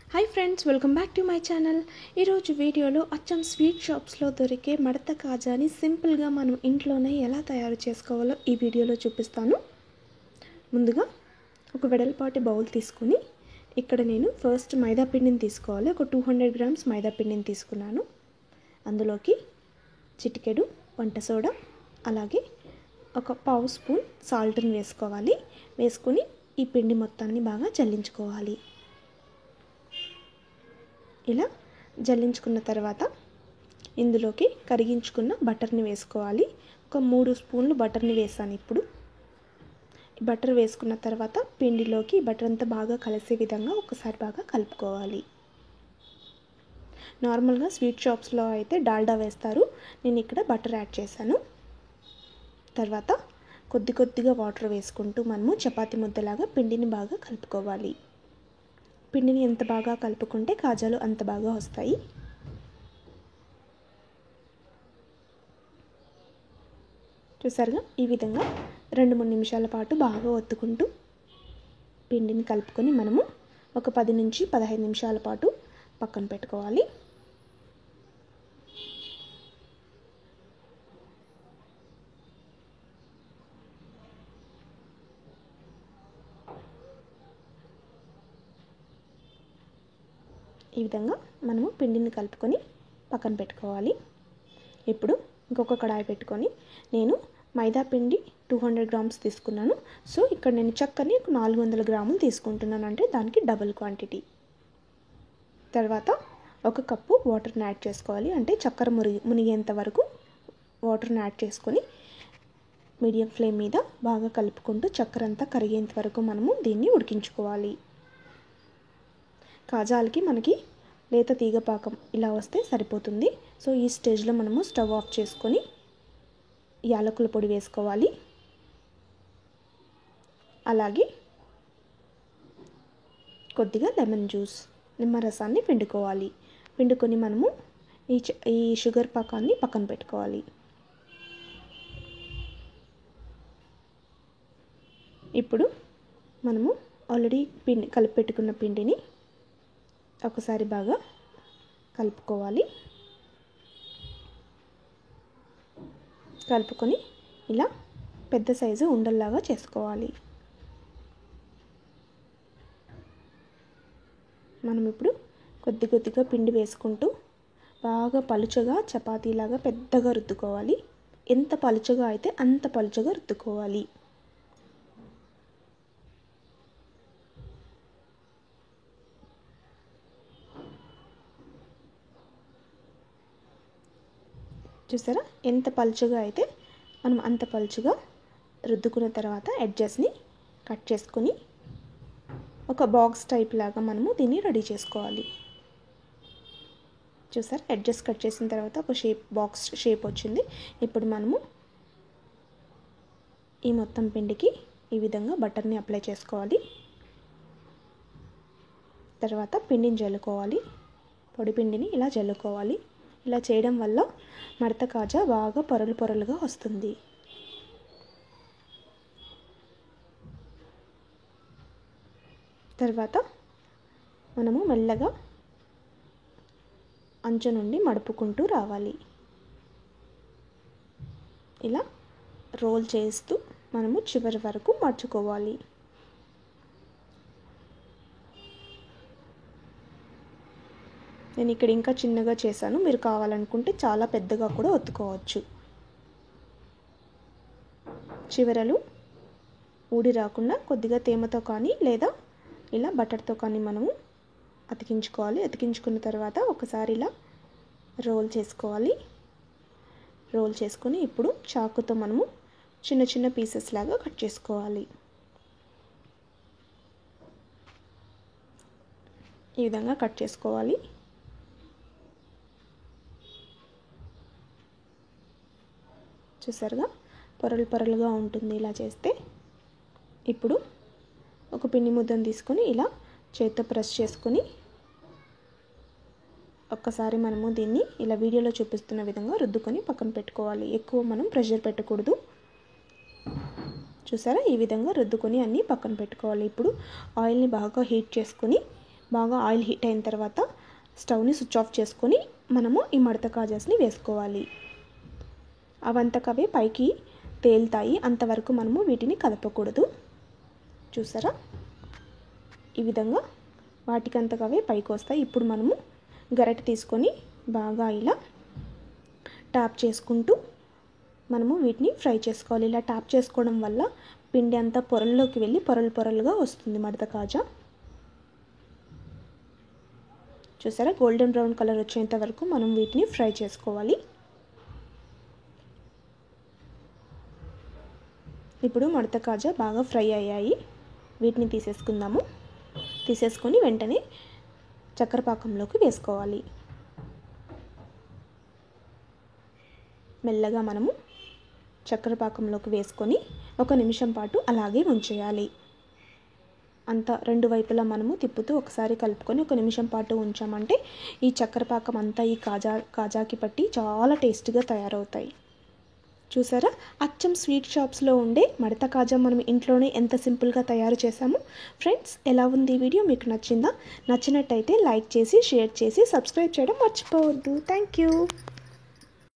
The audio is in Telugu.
High friends welcome back to my channel video अच्चम स्वीट शॉप्स लो दोरिके मडता काजानी सिंपल गा మనం ఇంట్లోనే ఎలా తయారు చేసుకోవాలో ఈ వీడియోలో చూపిస్తాను। ముందుగా ఒక వెడల్పాటి బౌల్ తీసుకొని ఇక్కడ నేను ఫస్ట్ మైదా పిండిని తీసుకోవాలి। ఒక 200 గ్రామ్స్ మైదా పిండిని తీసుకున్నాను। అందులోకి చిటికెడు వంట సోడా అలాగే ఒక పావు స్పూన్ సాల్ట్ ని వేసుకోవాలి। వేసుకొని ఈ పిండి మొత్తాన్ని బాగా జల్లించుకోవాలి। ఇలా జల్లించుకున్న తర్వాత ఇందులోకి కరిగించుకున్న బటర్ ని వేసుకోవాలి। ఒక 3 స్పూన్లు బటర్ ని వేసాను। ఇప్పుడు ఈ బటర్ వేసుకున్న తర్వాత పిండిలోకి బటర్ అంతా బాగా కలిసే విధంగా ఒకసారి బాగా కలుపుకోవాలి। నార్మల్ గా స్వీట్ షాప్స్ లో అయితే డాల్డా వేస్తారు, నేను ఇక్కడ బటర్ యాడ్ చేశాను। తర్వాత కొద్దిగా వాటర్ వేసుకుంటూ మనము చపాతీ ముద్దలాగా పిండిని బాగా కలుపుకోవాలి। పిండిని ఎంత బాగా కలుపుకుంటే కాజాలు అంత బాగా వస్తాయి। చూసారుగా ఈ విధంగా 2-3 నిమిషాల పాటు బాగా ఒత్తుకుంటూ పిండిని కలుపుకొని మనము ఒక 10 నుంచి 15 నిమిషాల పాటు పక్కన పెట్టుకోవాలి। ఈ విధంగా మనము పిండిని కలుపుకొని పక్కన పెట్టుకోవాలి। ఇప్పుడు ఇంకొక కడాయి పెట్టుకొని నేను మైదా పిండి 200 గ్రామ్స్ తీసుకున్నాను। సో ఇక్కడ నేను చక్కెరని 400 గ్రాములు తీసుకుంటున్నాను, అంటే దానికి డబుల్ క్వాంటిటీ। తర్వాత ఒక కప్పు వాటర్ని యాడ్ చేసుకోవాలి, అంటే చక్కెర మునిగేంత వరకు వాటర్ని యాడ్ చేసుకొని మీడియం ఫ్లేమ్ మీద బాగా కలుపుకుంటూ చక్కెర అంతా కరిగేంత వరకు మనము దీన్ని ఉడికించుకోవాలి। కాజాలకి మనకి లేత తీగ పాకం ఇలా వస్తే సరిపోతుంది। సో ఈ స్టేజ్లో మనము స్టవ్ ఆఫ్ చేసుకొని యాలకుల పొడి వేసుకోవాలి। అలాగే కొద్దిగా లెమన్ జ్యూస్ నిమ్మరసాన్ని పిండుకోవాలి। పిండుకొని మనము ఈ షుగర్ పాకాన్ని పక్కన పెట్టుకోవాలి। ఇప్పుడు మనము ఆల్రెడీ కలిపి పెట్టుకున్న పిండిని ఒకసారి బాగా కలుపుకోవాలి। కలుపుకొని ఇలా పెద్ద సైజు ఉండల్లాగా చేసుకోవాలి। మనం ఇప్పుడు కొద్దిగా పిండి వేసుకుంటూ బాగా పలుచగా చపాతీలాగా పెద్దగా రుద్దుకోవాలి। ఎంత పలుచగా అయితే అంత పలుచగా రుద్దుకోవాలి। చూసారా ఎంత పలుచగా అయితే మనం అంత పలుచగా రుద్దుకున్న తర్వాత ఎడ్జెస్ని కట్ చేసుకొని ఒక బాక్స్ టైప్ లాగా మనము దీన్ని రెడీ చేసుకోవాలి। చూసారా ఎడ్జెస్ కట్ చేసిన తర్వాత ఒక బాక్స్ షేప్ వచ్చింది। ఇప్పుడు మనము ఈ మొత్తం పిండికి ఈ విధంగా బటర్ని అప్లై చేసుకోవాలి। తర్వాత పిండిని జల్లుకోవాలి, పొడి పిండిని ఇలా జల్లుకోవాలి। ఇలా చేయడం వల్ల మడత కాజా బాగా పొరలుగా వస్తుంది। తర్వాత మనము మెల్లగా అంచు నుండి మడుపుకుంటూ రావాలి। ఇలా రోల్ చేస్తూ మనము చివరి వరకు మర్చుకోవాలి। నేను ఇక్కడ ఇంకా చిన్నగా చేశాను, మీరు కావాలనుకుంటే చాలా పెద్దగా కూడా ఒత్తుకోవచ్చు। చివరలు ఊడి రాకుండా కొద్దిగా తేమతో కానీ లేదా ఇలా బటర్తో కానీ మనము అతికించుకోవాలి। అతికించుకున్న తర్వాత ఒకసారి ఇలా రోల్ చేసుకోవాలి। రోల్ చేసుకొని ఇప్పుడు చాకుతో మనము చిన్న పీసెస్ లాగా కట్ చేసుకోవాలి। ఈ విధంగా కట్ చేసుకోవాలి। చూసారుగా పొరలుగా ఉంటుంది ఇలా చేస్తే। ఇప్పుడు ఒక పిండి ముద్దను తీసుకొని ఇలా చేత్తో ప్రెస్ చేసుకొని ఒక్కసారి మనము దీన్ని ఇలా వీడియోలో చూపిస్తున్న విధంగా రుద్దుకొని పక్కన పెట్టుకోవాలి। ఎక్కువ మనం ప్రెషర్ పెట్టకూడదు। చూసారా ఈ విధంగా రుద్దుకొని అన్ని పక్కన పెట్టుకోవాలి। ఇప్పుడు ఆయిల్ ని బాగా హీట్ చేసుకొని బాగా ఆయిల్ హీట్ అయిన తర్వాత స్టవ్ని స్విచ్ ఆఫ్ చేసుకొని మనము ఈ మడత కాజాస్ని వేసుకోవాలి. అవంతకవే పైకి తేలుతాయి, అంతవరకు మనము వీటిని కదపకూడదు. చూసారా, ఈ విధంగా వాటికంతకవే పైకి వస్తాయి. ఇప్పుడు మనము గరిటె తీసుకొని బాగా ఇలా ట్యాప్ చేసుకుంటూ మనము వీటిని ఫ్రై చేసుకోవాలి. ఇలా ట్యాప్ చేసుకోవడం వల్ల పిండి అంతా పొరల్లోకి వెళ్ళి పొరలు పొరలుగా వస్తుంది మడత కాజా. చూసారా, గోల్డెన్ బ్రౌన్ కలర్ వచ్చేంత వరకు మనం వీటిని ఫ్రై చేసుకోవాలి. ఇప్పుడు మడత కాజా బాగా ఫ్రై అయ్యాయి. వీటిని తీసేసుకుందాము. తీసేసుకొని వెంటనే చక్కెర పాకంలోకి వేసుకోవాలి. మెల్లగా మనము చక్కెర పాకంలోకి వేసుకొని 1 నిమిషం పాటు అలాగే ఉంచేయాలి. అంతా రెండు వైపులా మనము తిప్పుతూ ఒకసారి కలుపుకొని 1 నిమిషం పాటు ఉంచామంటే ఈ చక్కెర పాకం అంతా ఈ కాజాకి పట్టి చాలా టేస్టీగా తయారవుతాయి. చూసారా, అచ్చం స్వీట్ షాప్స్లో ఉండే మడత కాజా మనం ఇంట్లోనే ఎంత సింపుల్గా తయారు చేసాము. ఫ్రెండ్స్, ఎలా ఉంది ఈ వీడియో? మీకు నచ్చిందా? నచ్చినట్టయితే లైక్ చేసి, షేర్ చేసి, సబ్స్క్రైబ్ చేయడం మర్చిపోవద్దు. Thank you.